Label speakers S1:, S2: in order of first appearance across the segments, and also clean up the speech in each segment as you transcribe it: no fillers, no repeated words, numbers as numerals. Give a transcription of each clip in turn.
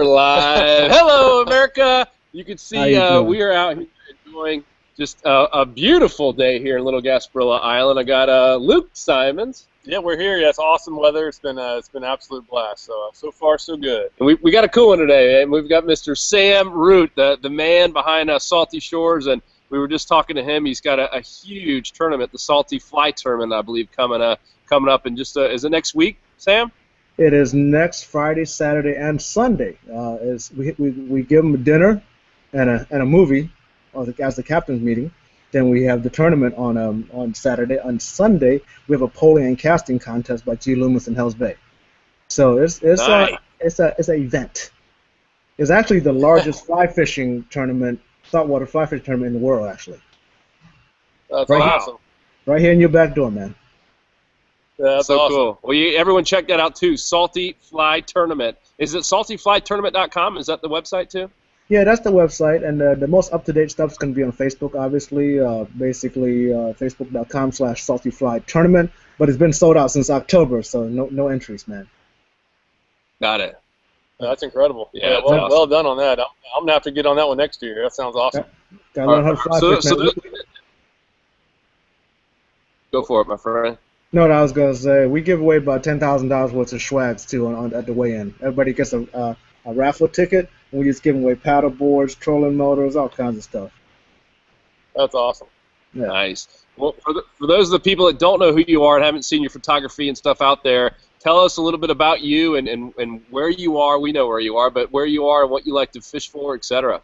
S1: Live. Hello, America. You can
S2: How
S1: see
S2: you doing?
S1: we are out here enjoying just a beautiful day here in Little Gasparilla Island. I got Luke Simons.
S3: Yeah, we're here. Yeah, it's awesome weather. It's been an absolute blast. So far so good.
S1: And we got a cool one today, and we've got Mr. Sam Root, the man behind Salty Shores, and we were just talking to him. He's got a huge tournament, the SaltyFly tournament, I believe, coming up in just is it next week, Sam?
S2: It is next Friday, Saturday, and Sunday. We give them a dinner and a movie as the captain's meeting. Then we have the tournament on Saturday. On Sunday, we have a polling and casting contest by G. Loomis in Hells Bay. So it's an event. It's actually the largest fly fishing tournament, saltwater fly fishing tournament in the world, actually.
S3: That's
S2: Right
S3: awesome.
S2: Right here in your back door, man.
S3: Yeah, that's
S1: so
S3: awesome.
S1: cool. Well, everyone check that out too. SaltyFly Tournament. Is it saltyflytournament.com? Is that the website too?
S2: Yeah, that's the website, and the most up-to-date stuff is going to be on Facebook, obviously. Facebook.com/SaltyFly Tournament, but it's been sold out since October, so no entries, man.
S1: Got it.
S3: Yeah, that's incredible.
S1: Yeah, that's
S3: well,
S1: awesome.
S3: well done on that. I'm gonna have to get on that one next year. That sounds awesome.
S2: Gotta learn how to fly fish, man.
S1: Go for it, my friend.
S2: No, I was gonna say we give away about $10,000 worth of swags too at the weigh-in. Everybody gets a raffle ticket, and we just give away paddle boards, trolling motors, all kinds of stuff.
S3: That's awesome.
S2: Yeah.
S1: Nice. Well, for those of the people that don't know who you are and haven't seen your photography and stuff out there, tell us a little bit about you and where you are. We know where you are, but where you are and what you like to fish for, etc.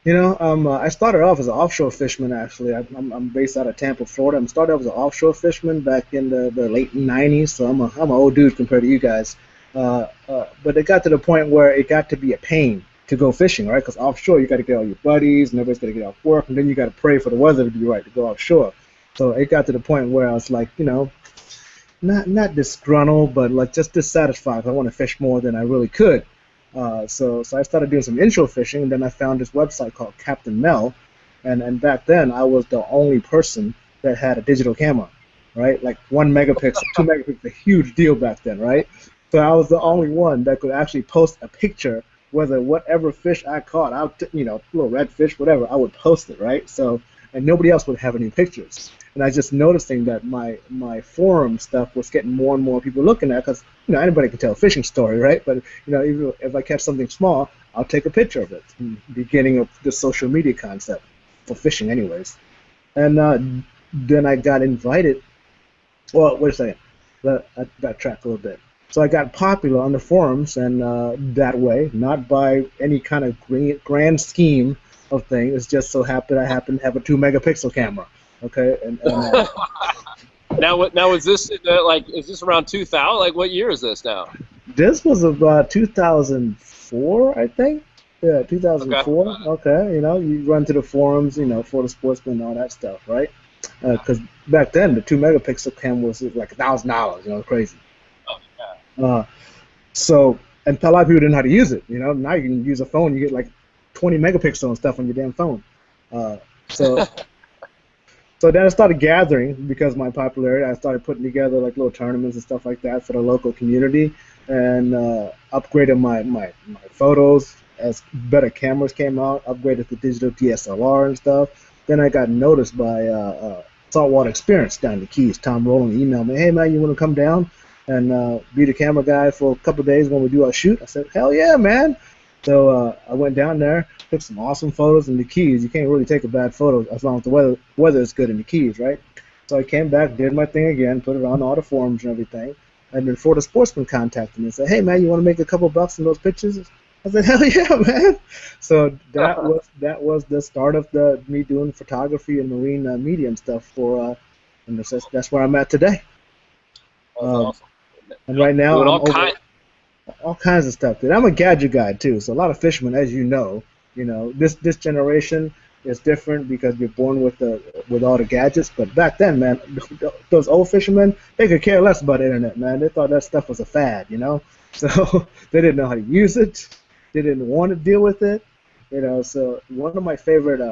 S2: You know, I started off as an offshore fisherman, actually. I'm based out of Tampa, Florida. I started off as an offshore fisherman back in the late 90s, so I'm an old dude compared to you guys. But it got to the point where it got to be a pain to go fishing, right? Because offshore, you got to get all your buddies, and everybody's got to get off work, and then you got to pray for the weather to be right to go offshore. So it got to the point where I was like, you know, not disgruntled, but like just dissatisfied. I want to fish more than I really could. So I started doing some inshore fishing, and then I found this website called Captain Mel, and back then I was the only person that had a digital camera, right? Like 1 megapixel, 2 megapixels, a huge deal back then, right? So I was the only one that could actually post a picture, whatever fish I caught, little redfish, whatever, I would post it, right? So, and nobody else would have any pictures. And I just noticing that my forum stuff was getting more and more people looking at, because anybody can tell a fishing story, right? But even if I catch something small, I'll take a picture of it. Beginning of the social media concept for fishing, anyways. And then I got invited. Well, wait a second. I backtrack a little bit. So I got popular on the forums, and that way, not by any kind of grand scheme of things. It's just so happened I happen to have a 2 megapixel camera. Okay,
S1: Now is this is this around 2000? Like, what year is this now?
S2: This was about 2004, I think. Yeah, 2004. Okay, you run to the forums, for the sportsmen and all that stuff, right? Because back then the 2 megapixel camera was like $1,000. Crazy.
S1: Oh, yeah.
S2: So, and a lot of people didn't know how to use it. Now you can use a phone, you get like 20 megapixel and stuff on your damn phone. So then I started gathering because of my popularity. I started putting together like little tournaments and stuff like that for the local community, and upgraded my photos as better cameras came out. Upgraded the digital DSLR and stuff. Then I got noticed by Saltwater Experience down in the Keys. Tom Rowland emailed me, "Hey man, you want to come down and be the camera guy for a couple of days when we do our shoot?" I said, "Hell yeah, man!" So I went down there, took some awesome photos in the Keys. You can't really take a bad photo as long as the weather is good in the Keys, right? So I came back, did my thing again, put it on all the forums and everything. And then for the sportsman contacted me and said, "Hey man, you want to make a couple bucks in those pictures?" I said, "Hell yeah, man!" So that was the start of me doing photography and marine media and stuff and that's where I'm at today.
S3: Awesome.
S2: And right now
S1: Doing
S2: I'm all kinds of stuff, dude. I'm a gadget guy too, so a lot of fishermen, as you know, this generation is different because we're born with all the gadgets. But back then, man, those old fishermen, they could care less about the internet, man. They thought that stuff was a fad, So they didn't know how to use it. They didn't want to deal with it, So one of my favorite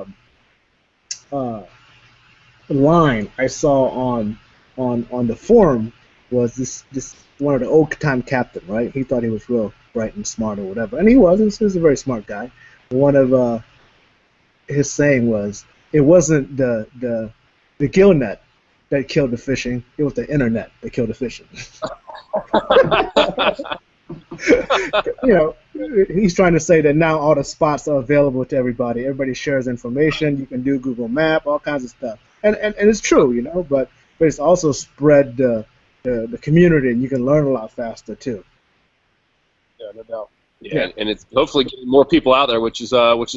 S2: line I saw on the forum was this one of the old time captain, right? He thought he was real bright and smart or whatever, and he was. He was a very smart guy. One of his saying was, "It wasn't the gill net that killed the fishing; it was the internet that killed the fishing." You know, he's trying to say that now all the spots are available to everybody. Everybody shares information. You can do Google Map, all kinds of stuff, and it's true, you know. But it's also spread the community, and you can learn a lot faster too.
S3: Yeah, no doubt.
S1: Yeah, and it's hopefully getting more people out there, which is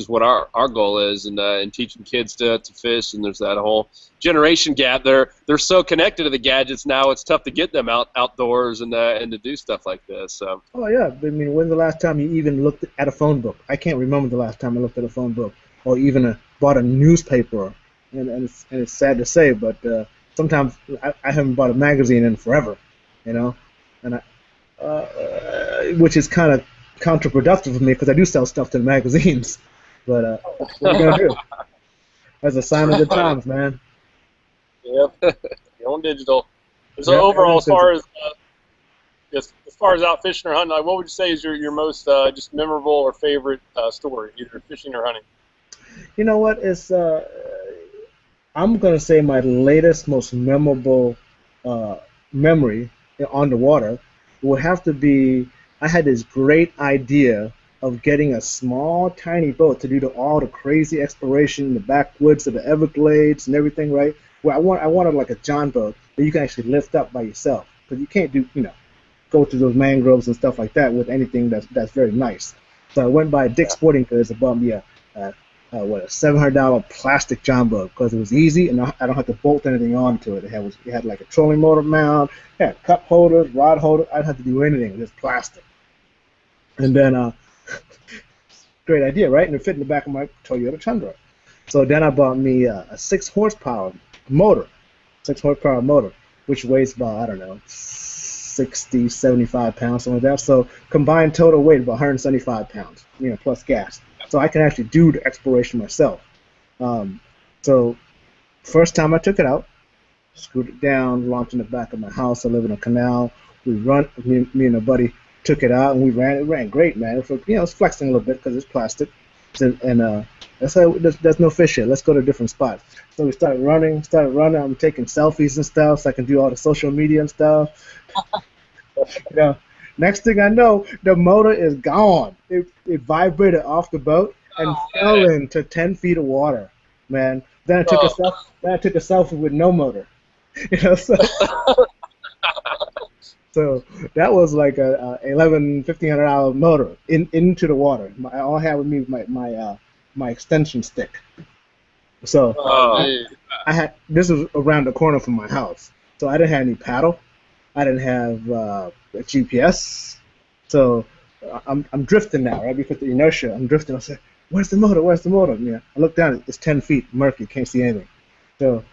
S1: what our goal is, and teaching kids to fish. And there's that whole generation gap. They're so connected to the gadgets now. It's tough to get them outdoors and to do stuff like this. So.
S2: Oh yeah, I mean, when's the last time you even looked at a phone book? I can't remember the last time I looked at a phone book, or even bought a newspaper. And it's sad to say, but sometimes I haven't bought a magazine in forever, you know, and which is kind of counterproductive for me because I do sell stuff to the magazines. But what are you gonna do? That's a sign of the times, man.
S3: Yep. Going digital. So
S2: Yeah,
S3: overall, as
S2: digital.
S3: far as out fishing or hunting, like, what would you say is your most just memorable or favorite story, either fishing or hunting?
S2: You know what? It's I'm gonna say my latest, most memorable memory on the water would have to be I had this great idea of getting a small, tiny boat to do all the crazy exploration in the backwoods of the Everglades and everything, right? Where I wanted like a John boat that you can actually lift up by yourself because you can't do go through those mangroves and stuff like that with anything that's very nice. So I went by Dick's Sporting Goods and bought me a $700 plastic John boat because it was easy and I don't have to bolt anything onto it. It had like a trolling motor mount, it had cup holders, rod holders. I didn't have to do anything. It was plastic. And then great idea, right? And it fit in the back of my Toyota Tundra. So then I bought me a 6 horsepower motor, 6 horsepower motor, which weighs about, I don't know, 60, 75 pounds, something like that. So combined total weight about 175 pounds, plus gas. So I can actually do the exploration myself. So first time I took it out, screwed it down, launched in the back of my house. I live in a canal. Me and a buddy took it out and we ran. It ran great, man. It's flexing a little bit because it's plastic. And that's how there's no fish here. Let's go to different spots. So we started running. I'm taking selfies and stuff so I can do all the social media and stuff. Next thing I know, the motor is gone. It vibrated off the boat and fell into 10 feet of water, man. Then I took a selfie with no motor. So that was like a $1,500 motor into the water. All I had with me was my extension stick. So I had this was around the corner from my house. So I didn't have any paddle. I didn't have a GPS. So I'm drifting now, right? Because of the inertia, I'm drifting. I said, "Where's the motor? Where's the motor?" Yeah. I look down. It's 10 feet, murky. Can't see anything. So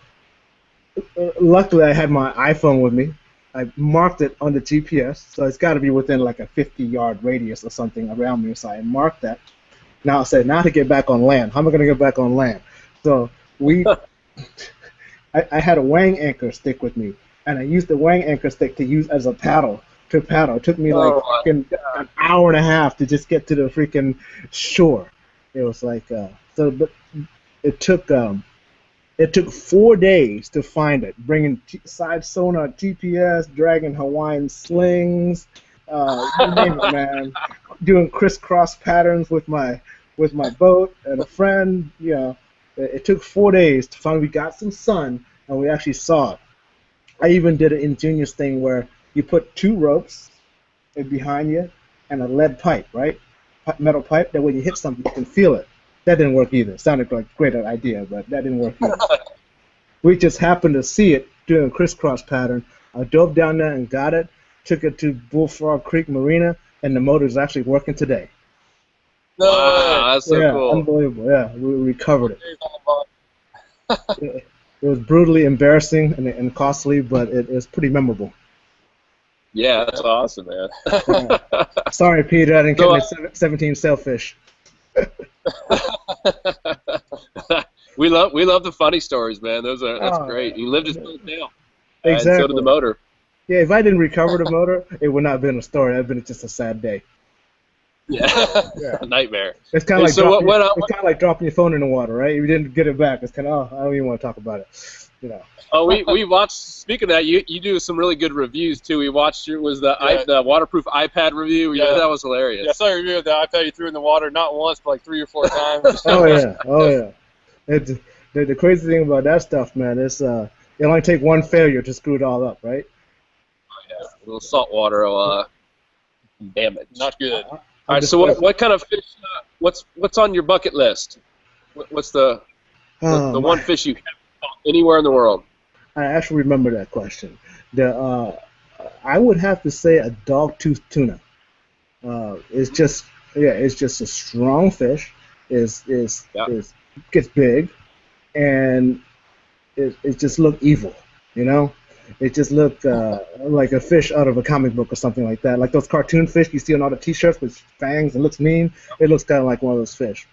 S2: luckily, I had my iPhone with me. I marked it on the GPS, so it's got to be within like a 50-yard radius or something around me. So I marked that. Now I said, now to get back on land. How am I going to get back on land? So I had a Wang anchor stick with me, and I used the Wang anchor stick to use as a paddle. It took me like an hour and a half to just get to the freaking shore. It was like but it took 4 days to find it, bringing side sonar, GPS, dragging Hawaiian slings, you name it, man. Doing crisscross patterns with my boat and a friend. It took 4 days to finally we got some sun and we actually saw it. I even did an ingenious thing where you put 2 ropes behind you and a lead pipe, right? Metal pipe. That when you hit something, you can feel it. That didn't work either. It sounded like a great idea, but that didn't work either. We just happened to see it doing a crisscross pattern. I dove down there and got it, took it to Bullfrog Creek Marina, and the motor is actually working today.
S1: Wow, that's so cool.
S2: Unbelievable. Yeah, we recovered it. It was brutally embarrassing and costly, but it was pretty memorable.
S1: Yeah, that's awesome, man.
S2: Sorry, Peter, I didn't get my 17 sailfish.
S1: we love the funny stories, man. That's great. You lived his little tale.
S2: Exactly.
S1: And so did the motor.
S2: Yeah, if I didn't recover the motor, it would not have been a story. It would have been just a sad day.
S1: Yeah,
S2: Yeah.
S1: a nightmare.
S2: It's kind of
S1: Hey,
S2: like
S1: so
S2: dropping.
S1: what
S2: It's kind of like dropping your phone in the water, right? If you didn't get it back, it's kind of I don't even want to talk about it. You know.
S1: Oh, we watched. Speaking of that, you do some really good reviews too. We watched your was
S3: Yeah.
S1: the waterproof iPad review. Yeah, that was hilarious.
S3: Yeah, I saw your review of the iPad you threw in the water not once, but like 3 or 4 times.
S2: Oh yeah, oh yeah. The crazy thing about that stuff, man, is it only take one failure to screw it all up, right?
S1: Yeah, a little saltwater will damage.
S3: Not good.
S1: All right, so what kind of fish? What's on your bucket list? What's the one fish you haven't caught anywhere in the world?
S2: I actually remember that question. I would have to say a dog-tooth tuna. It's just a strong fish. Is gets big, and it just looked evil, you know. It just looked like a fish out of a comic book or something like that. Like those cartoon fish you see on all the T-shirts with fangs and looks mean. It looks kind of like one of those fish.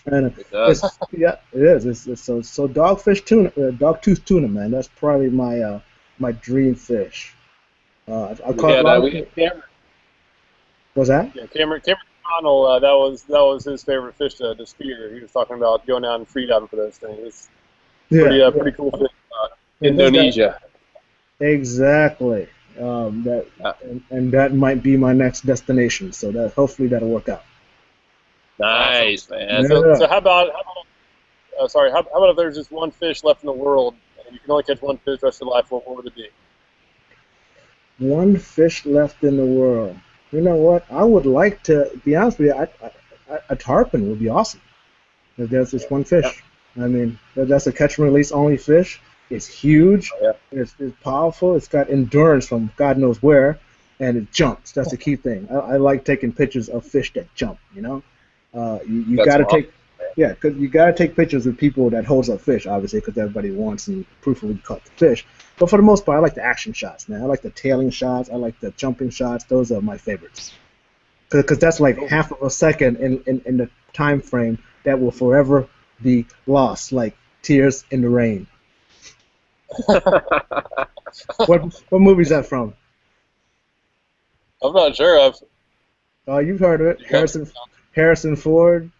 S2: And
S1: it does.
S2: It is. It's so dogfish tuna, dog-tooth tuna, man. That's probably my my dream fish. I caught a lot of. What's that?
S3: Yeah, Cameron Connell, that was his favorite fish to spear. He was talking about going out and free diving for those things. It's pretty cool fish.
S1: Indonesia.
S2: Exactly. And that might be my next destination. So that hopefully that'll work out.
S1: Nice, man.
S2: Yeah.
S3: So how about if there's just one fish left in the world and you can only catch one fish the rest of your life? What would it be?
S2: One fish left in the world. You know what? I would like to be honest with you. A tarpon would be awesome. If there's just one fish. I mean, that's a catch and release only fish. It's huge. It's powerful. It's got endurance from God knows where, and it jumps. That's the key thing. I like taking pictures of fish that jump. You know, you got to take. Yeah, because you got to take pictures with people that holds up fish, obviously, because everybody wants and proof we caught the fish. But for the most part, I like the action shots, man. I like the tailing shots. I like the jumping shots. Those are my favorites. Because that's like half of a second in the time frame that will forever be lost, like tears in the rain. What movie is that from?
S3: I'm not sure.
S2: Oh, you've heard of it. Harrison Ford.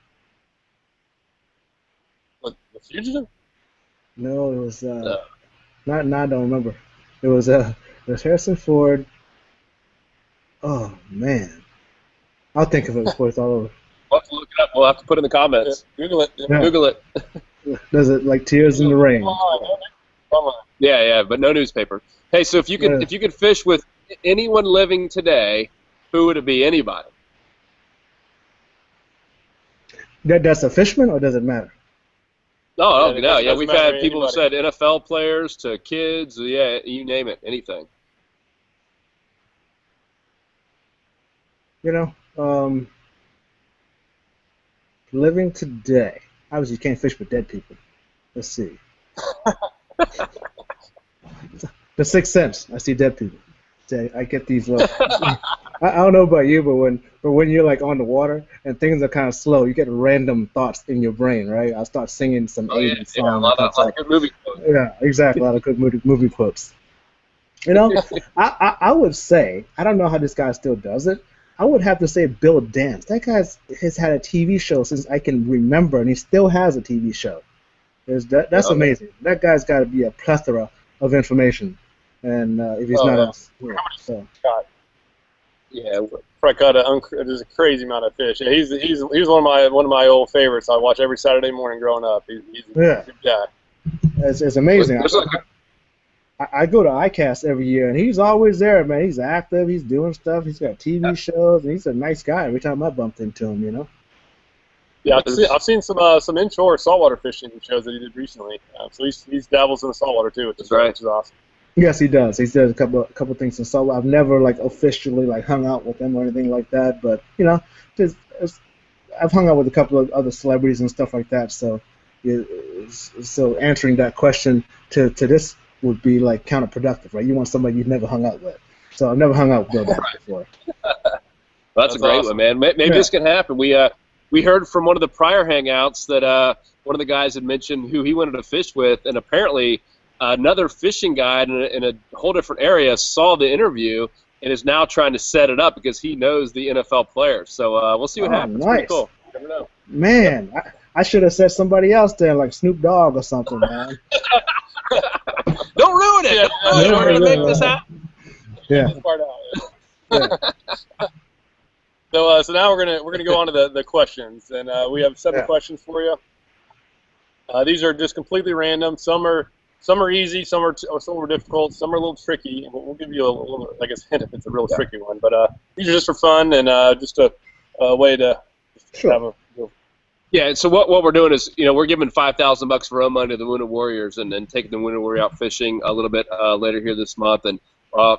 S3: The Fugitive?
S2: No, it was not. I don't remember. It was Harrison Ford. Oh man, I'll think of it before it's all over.
S1: We'll have to look it up. We'll have to put it in the comments.
S3: Yeah, Google it.
S2: Yeah.
S1: Google it.
S2: Does it like tears in the rain?
S1: Yeah, but no newspaper. Hey, so if you could fish with anyone living today, who would it be? Anybody?
S2: That's a fisherman, or does it matter?
S1: No,
S3: Yeah,
S1: we've had people who said NFL players to kids, you name it, anything.
S2: You know, living today. Obviously, you can't fish with dead people. Let's see. The Sixth Sense. I see dead people. I get these looks. I don't know about you, but when you're like on the water and things are kind of slow, you get random thoughts in your brain, right? I'll start singing some 80s song.
S1: A lot of good movie quotes.
S2: Yeah, exactly. A lot of good movie quotes. You know, I would say, I don't know how this guy still does it. I would have to say Bill Dance. That guy has had a TV show since I can remember, and he still has a TV show. That's amazing. That guy's got to be a plethora of information, and if he's not else, so.
S3: Yeah, Fred caught there's a crazy amount of fish. Yeah, he's one of my old favorites. I watch every Saturday morning growing up. He's a good guy.
S2: It's amazing. I go to ICAST every year, and he's always there, man. He's active. He's doing stuff. He's got TV shows, and he's a nice guy. Every time I bumped into him, you know.
S3: Yeah, I've seen some inshore saltwater fishing shows that he did recently. So he's dabbles in the saltwater too, which is awesome.
S2: Yes, he does. He does a couple things in solo. I've never like officially like hung out with him or anything like that, but you know, I've hung out with a couple of other celebrities and stuff like that. So answering that question to this would be like counterproductive, right? You want somebody you've never hung out with. So I've never hung out with Bill Dance before.
S1: That's a great one, man. Maybe this can happen. We heard from one of the prior hangouts that one of the guys had mentioned who he wanted to fish with, and apparently another fishing guide in a whole different area saw the interview and is now trying to set it up because he knows the NFL players. So we'll see what happens.
S2: Nice.
S1: Pretty cool. You never know.
S2: Man, I should have said somebody else there, like Snoop Dogg or something, man.
S1: Don't ruin it.
S3: Yeah,
S1: Don't ruin it. We're going to make this happen.
S2: Yeah.
S3: So now we're gonna go on to the questions, and we have 7 questions for you. These are just completely random. Some are easy, some are difficult, some are a little tricky. We'll give you a little, I guess, hint if it's a real tricky one. But these are just for fun and just a way to have a.
S1: Yeah, so what we're doing is, we're giving $5,000 for our money to the Wounded Warriors and taking the Wounded Warrior out fishing a little bit later here this month. And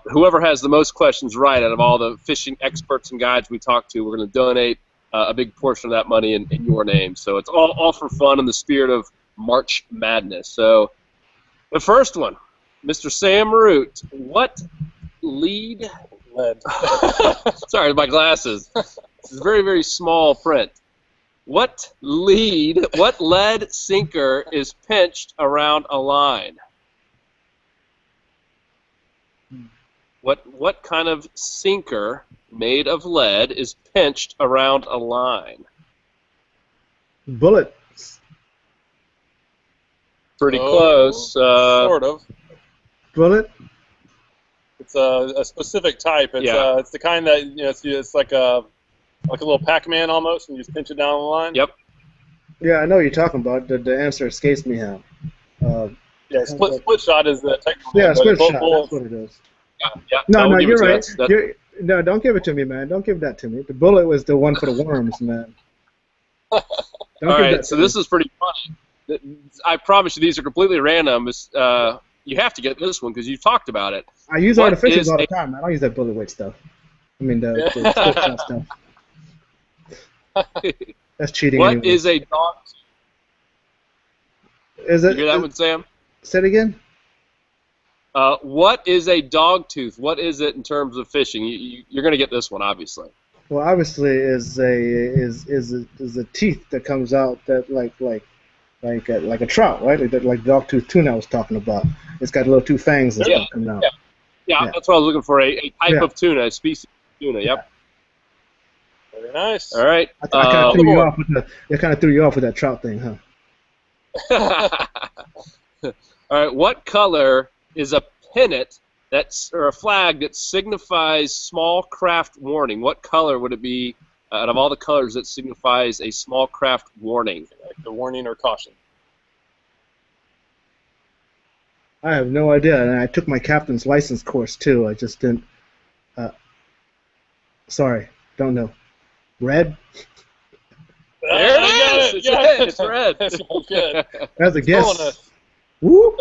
S1: whoever has the most questions right out of all the fishing experts and guides we talk to, we're going to donate a big portion of that money in your name. So it's all for fun in the spirit of March Madness. So the first one, Mr. Sam Root, what lead? Sorry, my glasses. This is very, very small print. What lead sinker is pinched around a line? What kind of sinker made of lead is pinched around a line?
S2: Bullets.
S1: Pretty close.
S3: Sort of.
S2: Bullet.
S3: It's a specific type. It's the kind that it's like a little Pac-Man almost, and you just pinch it down the line.
S1: Yep.
S2: Yeah, I know what you're talking about. The answer escapes me now.
S3: Yeah, split shot is the technical.
S2: Yeah, split shot. That's what it is.
S1: Yeah.
S2: No, you're right. No, don't give it to me, man. Don't give that to me. The bullet was the one for the worms, man.
S1: All right, so this is pretty funny. I promise you, these are completely random. You have to get this one because you talked about it.
S2: I use artificials all the time, man. I don't use that bullet weight stuff. I mean, the split shot stuff. That's cheating.
S1: What
S2: anyway.
S1: is a dog tooth? You hear that one, Sam?
S2: Say it again.
S1: What is a dog tooth? What is it in terms of fishing? You're going to get this one, obviously.
S2: Well, obviously, is a teeth that comes out that like a trout, right? Like dog tooth tuna I was talking about. It's got little 2 fangs and stuff coming out.
S1: Yeah, that's what I was looking for. A type of tuna, a species of tuna. Yep.
S3: Very nice.
S1: All right.
S2: I kind of threw you off with that trout thing, huh?
S1: All right. What color is a pennant or a flag that signifies small craft warning? What color would it be out of all the colors that signifies a small craft warning?
S3: Like the warning or caution.
S2: I have no idea, and I took my captain's license course too. I just didn't. Sorry, don't know. Red.
S1: There it is. It's red.
S3: That's good.
S2: That's a guess. Woo!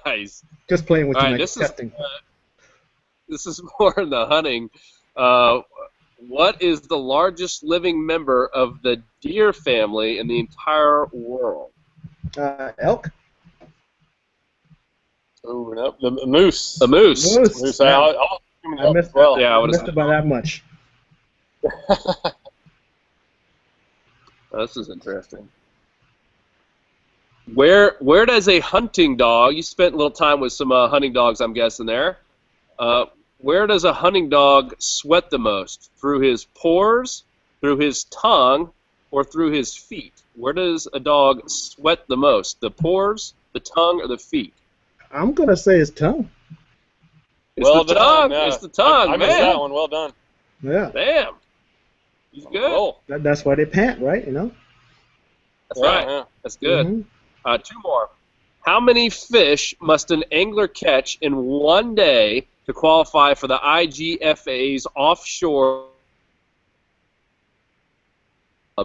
S1: Nice.
S2: Just playing with you,
S1: testing. This is more in the hunting. What is the largest living member of the deer family in the entire world?
S2: Elk.
S3: Oh, no, the moose.
S1: The moose.
S3: Moose.
S2: Yeah. I missed it by that much.
S1: This is interesting. Where does a hunting dog? You spent a little time with some hunting dogs, I'm guessing there. Where does a hunting dog sweat the most? Through his pores, through his tongue, or through his feet? Where does a dog sweat the most? The pores, the tongue, or the feet?
S2: I'm gonna say his tongue.
S1: It's the tongue. Yeah. It's the tongue,
S3: I missed that one. Well done.
S2: Yeah.
S1: Damn. He's good.
S3: Oh.
S2: That's why they pant, right? You know.
S1: That's right. Yeah. That's good.
S2: Mm-hmm.
S1: 2 more. How many fish must an angler catch in one day to qualify for the IGFA's offshore?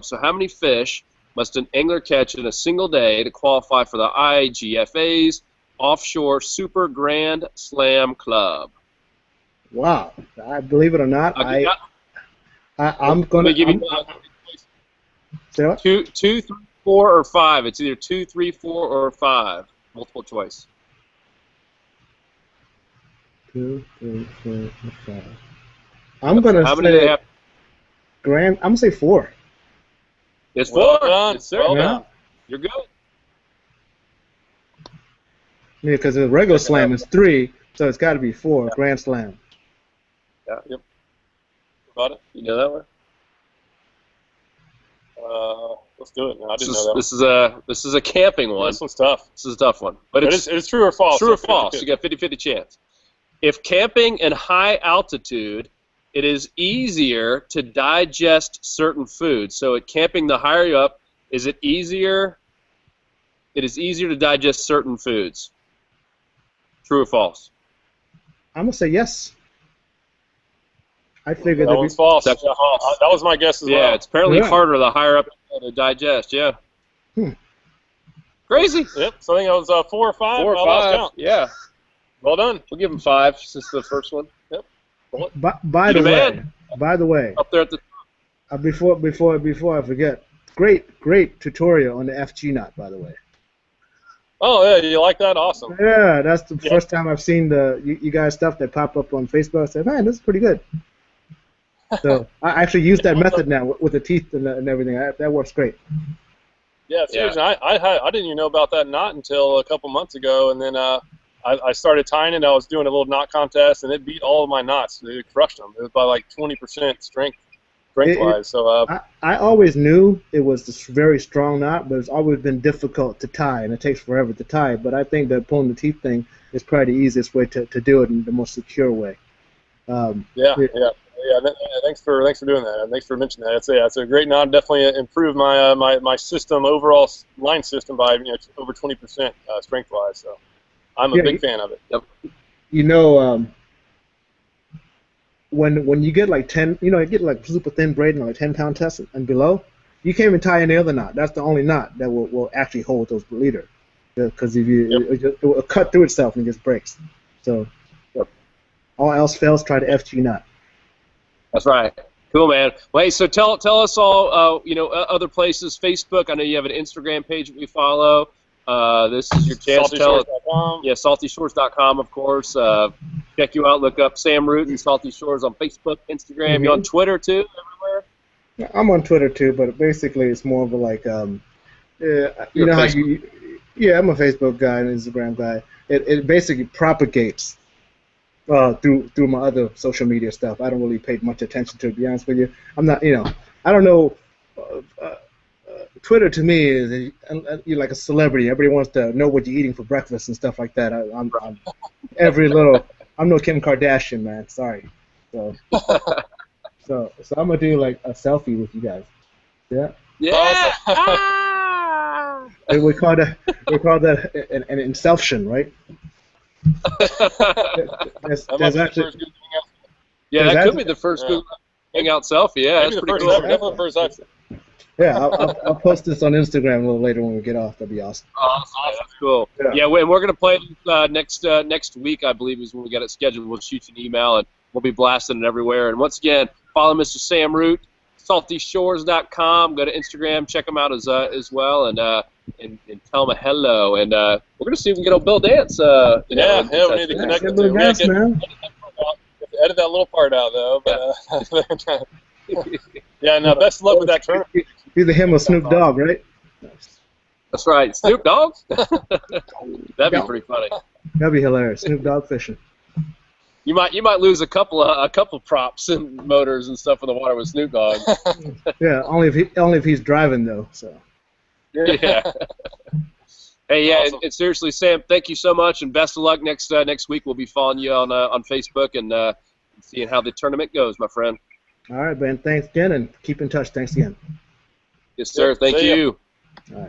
S1: So how many fish must an angler catch in a single day to qualify for the IGFA's Offshore Super Grand Slam Club?
S2: Wow! I believe it or not, I'm going to
S1: give you
S2: say what?
S1: 2, 3, 4, or 5. It's either 2, 3, 4, or 5. Multiple choice.
S2: 2, 3, 4, 5. I'm going to say grand. I'm going to say 4.
S1: It's 4.
S3: Well done.
S1: Yes, sir.
S3: Well
S1: done. You're good.
S2: because the regular slam is 3, so it's got to be 4. Grand Slam.
S3: Yeah. Yep. About it.
S1: You know that one?
S3: Let's do it. No, I didn't know that.
S1: This is a camping one.
S3: This one's tough.
S1: This is a tough one, but
S3: it's true or false.
S1: True or false? You got 50-50 chance. If camping in high altitude, it is easier to digest certain foods. So at camping, the higher you up, is it easier? It is easier to digest certain foods. True or false?
S2: I'm gonna say yes. I figured
S3: that one's false. That was my guess as well.
S1: Yeah, it's apparently harder the higher up to digest. Yeah. Crazy.
S3: Yep. So I think it was 4 or 5.
S1: 4 or 5. Yeah.
S3: Well done.
S1: We'll give him 5 since the first one. Yep.
S2: By the way,
S1: up there at the
S2: before I forget, great tutorial on the FG knot, by the way.
S3: Oh yeah, you like that? Awesome.
S2: Yeah, that's the first time I've seen you guys stuff that pop up on Facebook. I said, man, this is pretty good. So I actually use that method now with the teeth and everything. That works great.
S3: Yeah, seriously, I didn't even know about that knot until a couple months ago, and then I started tying it. I was doing a little knot contest, and it beat all of my knots. It crushed them. It was by like 20% strength-wise. So
S2: I always knew it was this very strong knot, but it's always been difficult to tie, and it takes forever to tie. But I think that pulling the teeth thing is probably the easiest way to do it in the most secure way.
S3: Thanks for doing that. Thanks for mentioning that. It's a great knot. Definitely improved my system overall line system by over 20% strength-wise. So I'm a big fan of it. Yep.
S2: You know, when you get like 10, you get like super thin braid and like 10-pound test and below, you can't even tie any other knot. That's the only knot that will actually hold those leader, because if it will cut through itself and it just breaks. So all else fails, try the FG knot.
S1: That's right. Cool, man. Well, hey, so tell us all, other places. Facebook. I know you have an Instagram page that we follow. This is your chance to tell us. Yeah, saltyshores.com, of course. Check you out. Look up Sam Root and Salty Shores on Facebook, Instagram. You on Twitter too? Everywhere?
S2: Yeah, I'm on Twitter too, but basically it's more of a like, I'm a Facebook guy and Instagram guy. It basically propagates through my other social media stuff. I don't really pay much attention to it, to be honest with you. I'm not, I don't know. Twitter to me is you're like a celebrity. Everybody wants to know what you're eating for breakfast and stuff like that. I'm no Kim Kardashian, man. Sorry. So I'm gonna do like a selfie with you guys. Yeah.
S1: Yeah.
S2: And we call that an inception, right? There's actually,
S1: that could be the first good hangout selfie. Yeah, that's pretty cool.
S3: Definitely the first episode.
S2: Yeah, I'll post this on Instagram a little later when we get off. That'd be awesome.
S1: Awesome. That's cool. Yeah, and we're gonna play next week, I believe, is when we got it scheduled. We'll shoot you an email and we'll be blasting it everywhere. And once again, follow Mr. Sam Root, saltyshores.com. Go to Instagram, check him out as well, and tell him a hello. And we're gonna see if we can get old Bill Dance.
S3: We need to connect the two.
S2: Man.
S3: Edit that little part out though. But, yeah, no. Best of luck with that tournament.
S2: Either him or Snoop Dogg, right?
S1: That's right, Snoop Dogg. That'd be pretty funny.
S2: That'd be hilarious. Snoop Dogg fishing.
S1: You might lose a couple props and motors and stuff in the water with Snoop Dogg.
S2: Yeah, only if he's driving though. So.
S1: Yeah. Hey, yeah, awesome. And seriously, Sam, thank you so much, and best of luck next week. We'll be following you on Facebook and seeing how the tournament goes, my friend.
S2: All right, Ben. Thanks again, and keep in touch. Thanks again.
S1: Yes, sir. Thank you.
S2: All right.